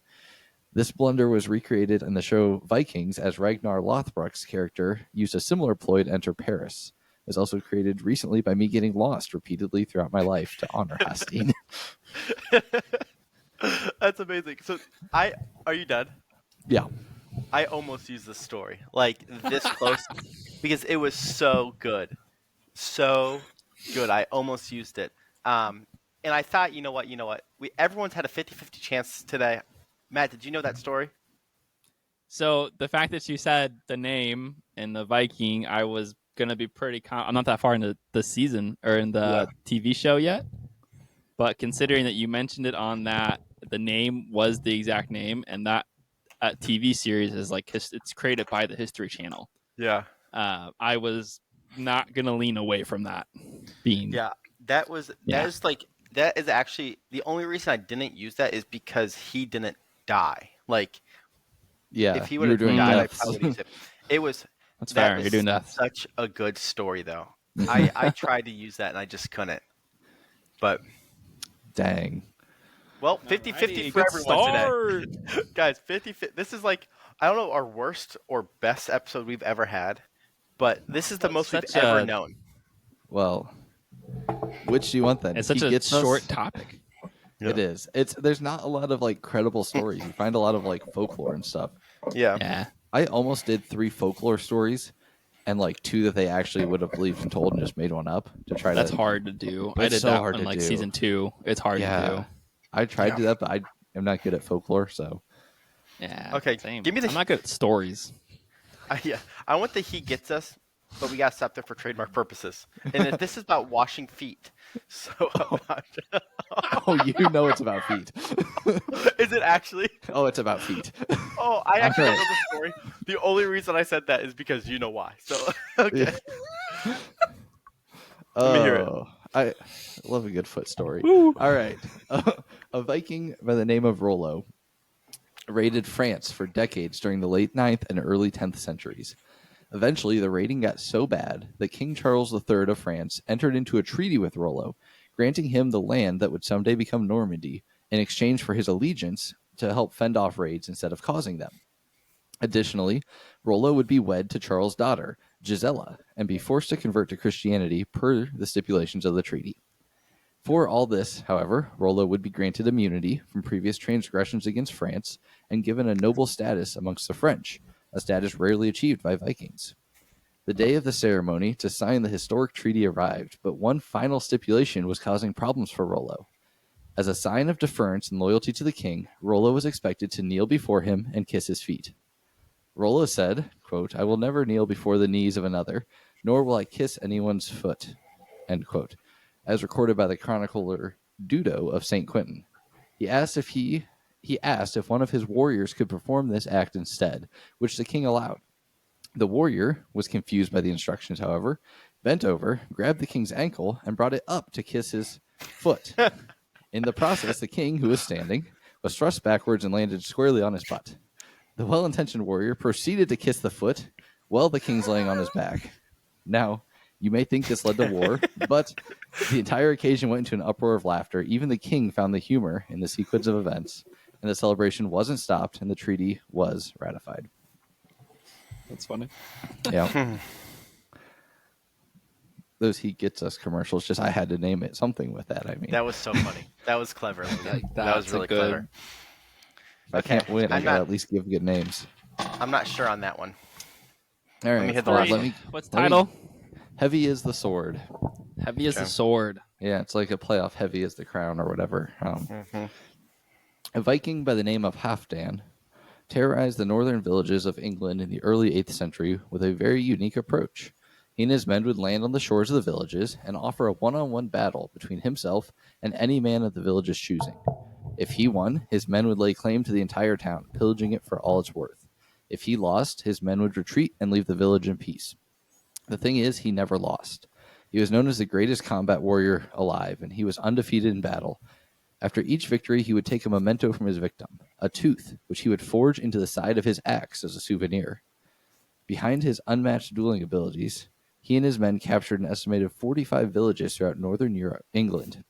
Speaker 3: This blunder was recreated in the show Vikings as Ragnar Lothbrok's character used a similar ploy to enter Paris. It was also created recently by me getting lost repeatedly throughout my life to honor Hastine.
Speaker 1: That's amazing. So are you done?
Speaker 3: Yeah.
Speaker 1: I almost used this story like this close because it was so good. So good. I almost used it. And I thought, you know what? Everyone's had a 50-50 chance today. Matt, did you know that story?
Speaker 2: So the fact that you said the name and the Viking, I was going to be pretty I'm not that far into the season or in the TV show yet. But considering that you mentioned it on that, the name was the exact name, and that TV series is like it's created by the History Channel.
Speaker 1: Yeah.
Speaker 2: I was not going to lean away from that being.
Speaker 1: Yeah. That is actually the only reason I didn't use that is because he didn't die. Like, if he would have died, I probably would use it. It was.
Speaker 2: That's fair. You're doing that.
Speaker 1: Such a good story, though. I tried to use that and I just couldn't. But
Speaker 3: dang.
Speaker 1: Well, 50-50 for everyone today. Guys, 50-50. This is like, I don't know, our worst or best episode we've ever had, but this is the most we've ever known.
Speaker 3: Well, which do you want then?
Speaker 2: It's such a short topic.
Speaker 3: Yeah. It is. There's not a lot of like credible stories. You find a lot of like folklore and stuff.
Speaker 1: Yeah.
Speaker 3: I almost did 3 folklore stories and like 2 that they actually would have believed and told and just made one up to try.
Speaker 2: That's hard to do. I did that one like season 2. It's hard to do.
Speaker 3: I tried to do that, but I am not good at folklore, so.
Speaker 2: Yeah.
Speaker 1: Okay.
Speaker 2: Same.
Speaker 1: I'm
Speaker 2: not good at stories.
Speaker 1: I want the he gets us, but we got to stop there for trademark purposes. And this is about washing feet. So
Speaker 3: Oh, you know it's about feet.
Speaker 1: Is it actually?
Speaker 3: Oh, it's about feet.
Speaker 1: Oh, I actually
Speaker 3: Alright.
Speaker 1: don't know the story. The only reason I said that is because you know why. So, okay. Let me hear it.
Speaker 3: I love a good foot story.
Speaker 2: Woo.
Speaker 3: All right. A Viking by the name of Rollo raided France for decades during the late 9th and early 10th centuries. Eventually, the raiding got so bad that King Charles III of France entered into a treaty with Rollo, granting him the land that would someday become Normandy in exchange for his allegiance to help fend off raids instead of causing them. Additionally, Rollo would be wed to Charles' daughter, Gisela, and be forced to convert to Christianity per the stipulations of the treaty. For all this, however, Rollo would be granted immunity from previous transgressions against France and given a noble status amongst the French, a status rarely achieved by Vikings. The day of the ceremony to sign the historic treaty arrived, but one final stipulation was causing problems for Rollo. As a sign of deference and loyalty to the king, Rollo was expected to kneel before him and kiss his feet. Rollo said, quote, "I will never kneel before the knees of another, nor will I kiss anyone's foot," end quote, as recorded by the chronicler Dudo of St. Quentin. He asked if one of his warriors could perform this act instead, which the king allowed. The warrior was confused by the instructions, however, bent over, grabbed the king's ankle, and brought it up to kiss his foot. In the process, the king, who was standing, was thrust backwards and landed squarely on his butt. The well-intentioned warrior proceeded to kiss the foot while the king's laying on his back. Now, you may think this led to war, but the entire occasion went into an uproar of laughter. Even the king found the humor in the sequence of events, and the celebration wasn't stopped, and the treaty was ratified.
Speaker 2: That's funny.
Speaker 3: Yeah. Those He Gets Us commercials, just I had to name it something with that. I mean,
Speaker 1: That was so funny. That was clever. Logan. That
Speaker 2: That's
Speaker 1: was really
Speaker 2: good-
Speaker 1: clever.
Speaker 3: if I can't win, I
Speaker 1: I'm
Speaker 3: gotta
Speaker 1: not-
Speaker 3: at least give good names.
Speaker 1: I'm not sure on that one.
Speaker 3: All right,
Speaker 1: me hit the
Speaker 3: well,
Speaker 1: last
Speaker 3: let
Speaker 1: one.
Speaker 3: me.
Speaker 2: What's
Speaker 3: let me-
Speaker 2: title?
Speaker 3: Heavy is the sword.
Speaker 2: Heavy as
Speaker 1: Okay.
Speaker 2: the sword.
Speaker 3: Yeah, it's like a playoff. Heavy is the crown, or whatever.
Speaker 1: Mm-hmm.
Speaker 3: A Viking by the name of Halfdan terrorized the northern villages of England in the early 8th century with a very unique approach. He and his men would land on the shores of the villages and offer a one-on-one battle between himself and any man of the village's choosing. If he won, his men would lay claim to the entire town, pillaging it for all it's worth. If he lost, his men would retreat and leave the village in peace. The thing is, he never lost. He was known as the greatest combat warrior alive, and he was undefeated in battle. After each victory, he would take a memento from his victim, a tooth, which he would forge into the side of his axe as a souvenir. Behind his unmatched dueling abilities, he and his men captured an estimated 45 villages throughout northern England.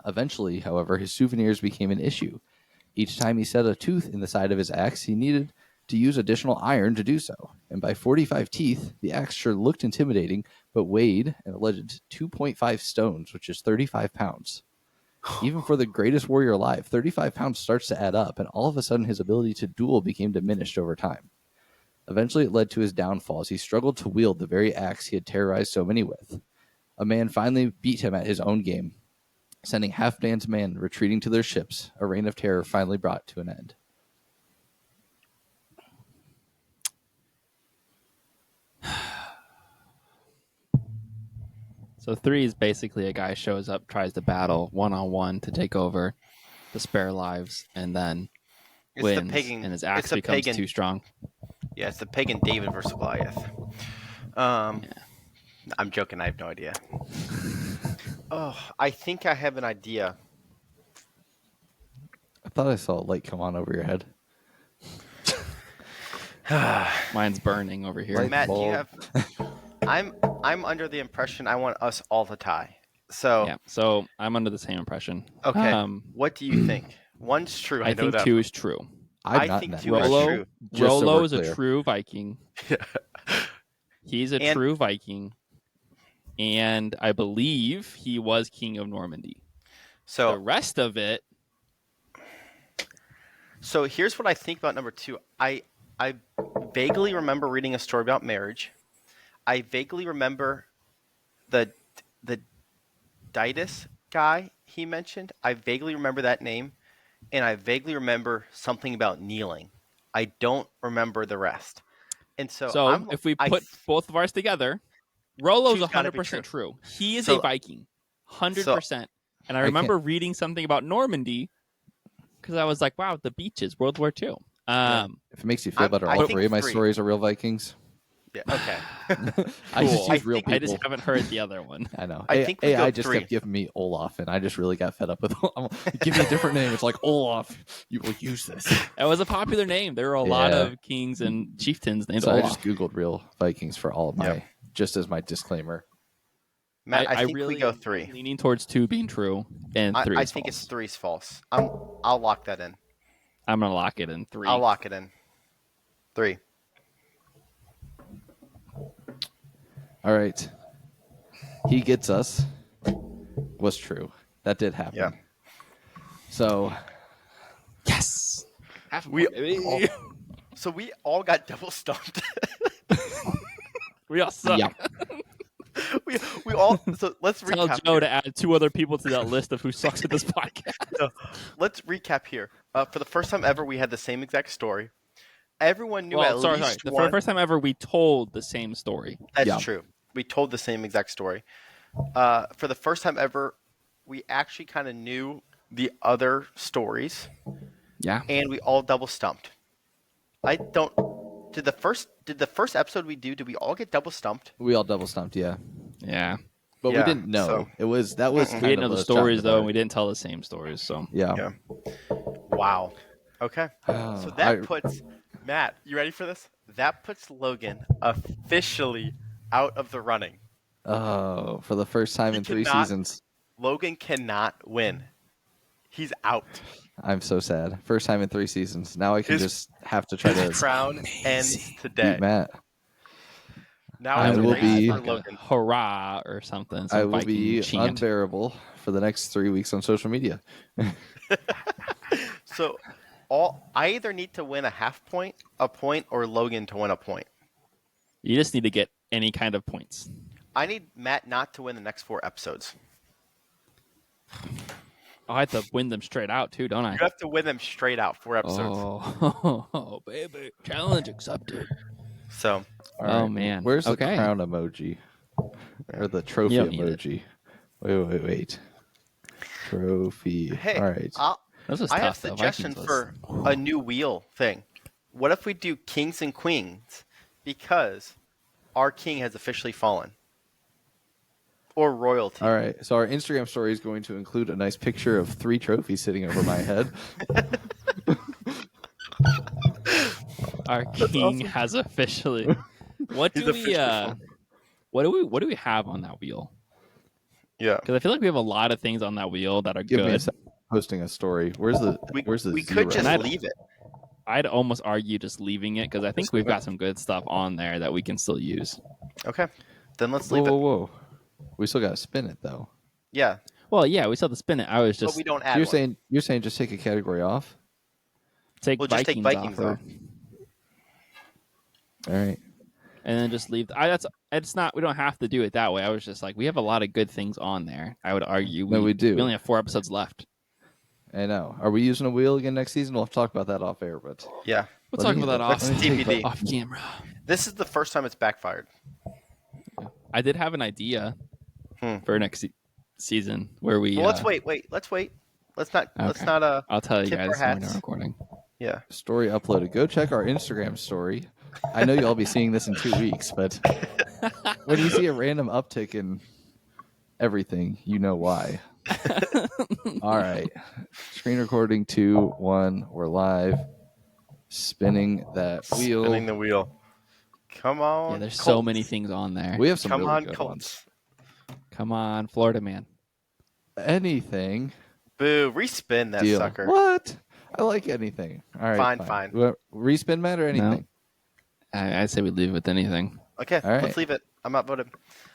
Speaker 3: Eventually, however, his souvenirs became an issue. Each time he set a tooth in the side of his axe, he needed to use additional iron to do so. And by 45 teeth, the axe sure looked intimidating, but weighed an alleged 2.5 stones, which is 35 pounds. Even for the greatest warrior alive, 35 pounds starts to add up, and all of a sudden his ability to duel became diminished over time. Eventually it led to his downfall as he struggled to wield the very axe he had terrorized so many with. A man finally beat him at his own game, sending Halfdan's men retreating to their ships. A reign of terror finally brought to an end.
Speaker 2: So 3 is basically a guy shows up, tries to battle one-on-one to take over, to spare lives, and then
Speaker 1: It's
Speaker 2: wins,
Speaker 1: the pagan.
Speaker 2: and his axe
Speaker 1: it's the
Speaker 2: becomes
Speaker 1: pagan,
Speaker 2: too strong.
Speaker 1: Yeah, it's the pagan David versus Goliath. I'm joking. I have no idea. Oh, I think I have an idea.
Speaker 3: I thought I saw a light come on over your head.
Speaker 2: Mine's burning over here.
Speaker 3: Light
Speaker 1: Matt, do you
Speaker 3: bulb.
Speaker 1: have? I'm under the impression I want us all to tie. So
Speaker 2: Yeah, so I'm under the same impression.
Speaker 1: okay,
Speaker 2: Um,
Speaker 1: what do you think? One's true. I
Speaker 2: I
Speaker 1: know
Speaker 2: think
Speaker 1: that.
Speaker 2: 2 is true.
Speaker 3: I'm
Speaker 1: I
Speaker 3: not
Speaker 1: think
Speaker 3: in that
Speaker 1: two is
Speaker 3: impression.
Speaker 1: true.
Speaker 3: Just so
Speaker 2: Rollo
Speaker 3: we're
Speaker 2: is a
Speaker 3: clear.
Speaker 2: true Viking. He's a
Speaker 1: And-
Speaker 2: true Viking. And I believe he was king of Normandy. The
Speaker 1: So
Speaker 2: rest of it,
Speaker 1: so here's what I think about number 2. I vaguely remember reading a story about marriage. I vaguely remember the Didas guy he mentioned. I vaguely remember that name, and I vaguely remember something about kneeling. I don't remember the rest. And so,
Speaker 2: so if we put both of ours together, Rollo's
Speaker 1: Two's gotta be
Speaker 2: 100% true. He is
Speaker 1: So-
Speaker 2: a Viking. 100%. And I remember reading something about Normandy because I was like, wow, the beaches, World War II.
Speaker 3: If it makes you feel better, all three of my stories are real Vikings.
Speaker 1: Yeah. Okay.
Speaker 3: I just use real people.
Speaker 2: I just haven't heard the other one.
Speaker 3: I know.
Speaker 1: I think we
Speaker 3: AI
Speaker 1: go
Speaker 3: just
Speaker 1: 3.
Speaker 3: kept giving me Olaf, and I just really got fed up with. Give me a different name. It's like Olaf. You will use this.
Speaker 2: That was a popular name. There were a lot of kings and chieftains named Olaf.
Speaker 3: I just googled real Vikings for all of my, just as my disclaimer.
Speaker 1: Matt, I think
Speaker 2: really
Speaker 1: we go 3.
Speaker 2: Leaning towards 2 being true, and 3
Speaker 1: I
Speaker 2: is
Speaker 1: think
Speaker 2: false.
Speaker 1: it's 3's false. I'll lock that in.
Speaker 2: I'm gonna lock it in 3.
Speaker 1: I'll lock it in. 3.
Speaker 3: All right. He gets us. Was true. That did happen.
Speaker 1: Yeah.
Speaker 3: So.
Speaker 2: Yes.
Speaker 1: So we all got double stumped.
Speaker 2: We all suck.
Speaker 3: Yeah.
Speaker 1: we all. So let's
Speaker 2: Tell
Speaker 1: recap.
Speaker 2: Joe to add 2 other people to that list of who sucks at this podcast.
Speaker 1: So let's recap here. For the first time ever, we had the same exact story. Everyone knew at least
Speaker 2: The
Speaker 1: one.
Speaker 2: first time ever we told the same story.
Speaker 1: That's true. We told the same exact story. For the first time ever, we actually kind of knew the other stories.
Speaker 2: Yeah.
Speaker 1: And we all double stumped. I don't. Did the first episode we do? Did we all get double stumped?
Speaker 3: We all double stumped, yeah.
Speaker 2: Yeah.
Speaker 3: But we didn't know.
Speaker 1: So,
Speaker 3: That was
Speaker 2: We didn't know the stories though, and we didn't tell the same stories. So
Speaker 3: yeah.
Speaker 1: Wow. Okay. So that puts Matt. You ready for this? That puts Logan officially out of the running.
Speaker 3: Oh, for the first time in 3 seasons.
Speaker 1: Logan cannot win. He's out.
Speaker 3: I'm so sad. First time in 3 seasons. Now I can just have to try to
Speaker 1: crown ends today.
Speaker 3: beat Matt.
Speaker 1: Now
Speaker 3: I will be
Speaker 1: for Logan.
Speaker 2: hurrah or something.
Speaker 3: I will
Speaker 2: Viking
Speaker 3: be
Speaker 2: chant.
Speaker 3: unbearable for the next 3 weeks on social media.
Speaker 1: So I either need to win a half point, a point, or Logan to win a point.
Speaker 2: You just need to get any kind of points.
Speaker 1: I need Matt not to win the next 4 episodes.
Speaker 2: I have to win them straight out too, don't I?
Speaker 1: You have to win them straight out 4 episodes.
Speaker 2: Oh, baby, challenge accepted.
Speaker 1: So,
Speaker 3: All
Speaker 2: man.
Speaker 3: Where's the
Speaker 2: Okay.
Speaker 3: crown emoji? Or the trophy
Speaker 2: You don't need
Speaker 3: emoji? Wait. Trophy.
Speaker 1: hey,
Speaker 3: All right.
Speaker 2: This is
Speaker 1: I have
Speaker 2: tough, though.
Speaker 1: suggestion
Speaker 2: Vikings
Speaker 1: for a new wheel thing. What if we do kings and queens because our king has officially fallen? Or royalty.
Speaker 3: All right. So our Instagram story is going to include a nice picture of 3 trophies sitting over my head.
Speaker 2: Our king has officially. What do we have on that wheel?
Speaker 1: Yeah.
Speaker 2: Because I feel like we have a lot of things on that wheel that are
Speaker 3: Give me a
Speaker 2: good.
Speaker 3: second. Posting a story. Where's the
Speaker 1: We
Speaker 3: zero?
Speaker 1: could just
Speaker 2: And
Speaker 1: leave it.
Speaker 2: I'd almost argue just leaving it because I think we've got some good stuff on there that we can still use.
Speaker 1: Okay. Then let's
Speaker 3: Whoa,
Speaker 1: leave
Speaker 3: whoa,
Speaker 1: it.
Speaker 3: whoa. We still got to spin it though.
Speaker 1: Yeah.
Speaker 2: Well, yeah, we still have to spin it. I was
Speaker 1: But
Speaker 2: just
Speaker 1: we don't add
Speaker 3: So
Speaker 1: one.
Speaker 3: you're saying just take a category off?
Speaker 2: take
Speaker 1: We'll just take Vikings
Speaker 2: off,
Speaker 1: off.
Speaker 3: All right.
Speaker 2: and then just leave. It's not. We don't have to do it that way. I was just like, we have a lot of good things on there. I would argue.
Speaker 3: No, we do.
Speaker 2: We only have 4 episodes left.
Speaker 3: I know. Are we using a wheel again next season? We'll have to talk about that off air, but
Speaker 1: Yeah.
Speaker 2: We'll
Speaker 3: Let
Speaker 2: talk
Speaker 3: me-
Speaker 2: about that off,
Speaker 1: let's TBD.
Speaker 2: off camera.
Speaker 1: This is the first time it's backfired.
Speaker 2: I did have an idea for next season where we.
Speaker 1: Well, let's wait. Let's wait. Let's not. Let's
Speaker 2: Okay.
Speaker 1: not.
Speaker 2: I'll tell you
Speaker 1: tip our
Speaker 2: guys when we're
Speaker 1: hats.
Speaker 2: recording.
Speaker 1: Yeah.
Speaker 3: story uploaded. Go check our Instagram story. I know you'll all be seeing this in 2 weeks, but when you see a random uptick in everything, you know why. All right. Screen recording 2, 1. We're live. Spinning that wheel.
Speaker 1: Spinning the wheel. Come on.
Speaker 2: Yeah, there's so
Speaker 1: Colts.
Speaker 2: many things on there.
Speaker 3: We have some
Speaker 1: Come
Speaker 3: really
Speaker 1: on,
Speaker 3: good
Speaker 1: Colts.
Speaker 3: ones.
Speaker 2: Come on, Florida man.
Speaker 3: Anything.
Speaker 1: Boo. Respin that
Speaker 3: Deal.
Speaker 1: sucker.
Speaker 3: What? I like anything. All right.
Speaker 1: Fine.
Speaker 3: Respin Matt or anything?
Speaker 2: I'd say we leave with anything.
Speaker 1: Okay.
Speaker 3: All right.
Speaker 1: Let's leave it. I'm outvoted.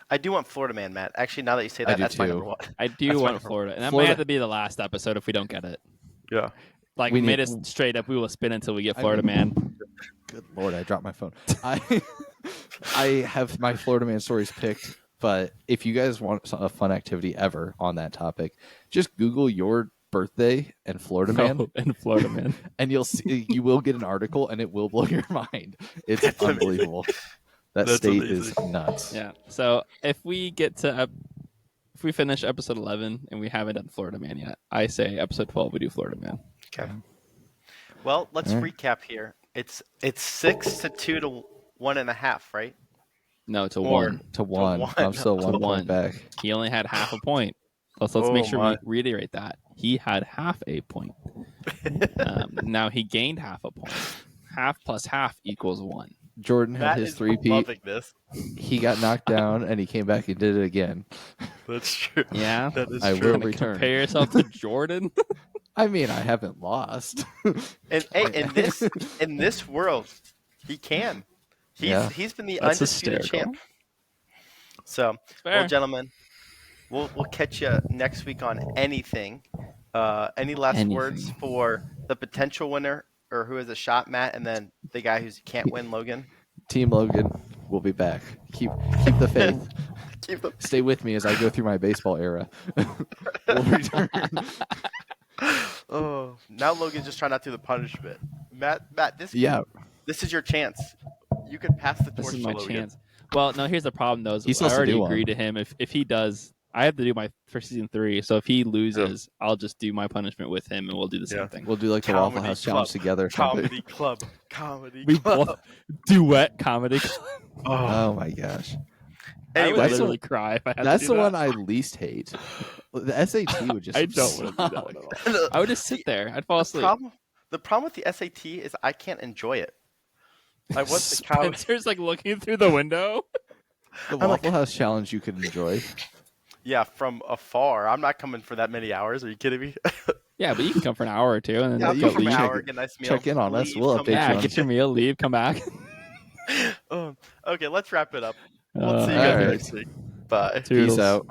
Speaker 1: I do want Florida Man, Matt. Actually, now that you say
Speaker 3: I
Speaker 1: that,
Speaker 3: do
Speaker 1: that's my
Speaker 3: too.
Speaker 1: number 1.
Speaker 2: I do
Speaker 1: That's
Speaker 2: want
Speaker 1: fine.
Speaker 2: Florida, and that
Speaker 3: Florida-
Speaker 2: might have to be the last episode if we don't get it.
Speaker 1: Yeah.
Speaker 2: Like
Speaker 3: We
Speaker 2: we made
Speaker 3: need-
Speaker 2: it straight up. We will spin until we get Florida man.
Speaker 3: Good Lord, I dropped my phone. I have my Florida Man stories picked, but if you guys want a fun activity ever on that topic, just Google your birthday and Florida Man,
Speaker 2: No, and Florida man.
Speaker 3: and you'll see you will get an article, and it will blow your mind. It's
Speaker 1: That's amazing.
Speaker 3: unbelievable. That
Speaker 1: That's
Speaker 3: state
Speaker 1: amazing.
Speaker 3: is nuts.
Speaker 2: Yeah. So if we get to if we finish episode 11 and we haven't done Florida Man yet, I say episode 12 we do Florida Man.
Speaker 1: Okay. Well, let's recap here. It's 6-2 to 1.5, right?
Speaker 2: No, to
Speaker 1: Or-
Speaker 2: 1.
Speaker 3: To one. I'm still
Speaker 2: To
Speaker 3: 1
Speaker 2: one.
Speaker 3: point back.
Speaker 2: He only had half a point. Let's make sure we reiterate that. He had half a point. Now he gained half a point. Half plus half equals 1.
Speaker 3: Jordan had
Speaker 1: Matt
Speaker 3: his
Speaker 1: is
Speaker 3: 3-peat.
Speaker 1: loving this.
Speaker 3: He got knocked down, and he came back and did it again.
Speaker 1: That's true.
Speaker 2: Yeah?
Speaker 1: That is
Speaker 3: I
Speaker 1: true.
Speaker 3: will return.
Speaker 2: Compare yourself to Jordan.
Speaker 3: I mean, I haven't lost.
Speaker 1: And hey, in this world, he can. He's been the
Speaker 2: That's
Speaker 1: undisputed
Speaker 2: hysterical.
Speaker 1: champ. So,
Speaker 2: Fair.
Speaker 1: well, gentlemen, we'll catch you next week on anything. Any last words for the potential winner or who has a shot, Matt, and then the guy who can't win, Logan?
Speaker 3: Team Logan will be back. Keep the faith. Stay with me as I go through my baseball era. We'll return.
Speaker 1: Oh, now Logan's just trying not to do the punishment. Matt, this is your chance. You could pass the torch
Speaker 2: This is
Speaker 1: to
Speaker 2: my
Speaker 1: Logan.
Speaker 2: chance. Well, no, here's the problem, though.
Speaker 3: He's
Speaker 2: I
Speaker 3: supposed to
Speaker 2: already
Speaker 3: do
Speaker 2: agreed to him. If he does, I have to do my for season 3. So if he loses, I'll just do my punishment with him, and we'll do the same thing.
Speaker 3: We'll do like the
Speaker 1: Comedy
Speaker 3: Waffle House
Speaker 1: Club.
Speaker 3: challenge together. or something.
Speaker 1: Comedy
Speaker 2: We
Speaker 1: club.
Speaker 2: both duet comedy.
Speaker 3: Oh my gosh.
Speaker 2: I
Speaker 1: Anyway,
Speaker 2: would literally cry if I had
Speaker 3: That's
Speaker 2: to do
Speaker 3: the
Speaker 2: that.
Speaker 3: one I least hate. The SAT would just.
Speaker 2: I don't want to do that one at all. I would just sit there. I'd fall asleep.
Speaker 1: The problem with the SAT is I can't enjoy it. I want the comedy.
Speaker 2: Spencer's like looking through the window.
Speaker 3: The Waffle House challenge you could enjoy.
Speaker 1: Yeah, from afar. I'm not coming for that many hours. Are you kidding me?
Speaker 2: Yeah, but you can come for an hour or two, and then
Speaker 1: Yeah, I'll
Speaker 2: go
Speaker 1: come for an
Speaker 2: leave.
Speaker 1: hour, get a nice meal.
Speaker 3: Check in on us.
Speaker 1: leave,
Speaker 3: We'll
Speaker 1: come
Speaker 3: update
Speaker 1: back.
Speaker 3: you
Speaker 2: Yeah,
Speaker 3: on
Speaker 2: get your meal, leave, come back.
Speaker 1: Okay, let's wrap it up. We'll see you
Speaker 3: All
Speaker 1: guys
Speaker 3: right.
Speaker 1: next week. Bye.
Speaker 3: Peace
Speaker 2: Toodles.
Speaker 3: out.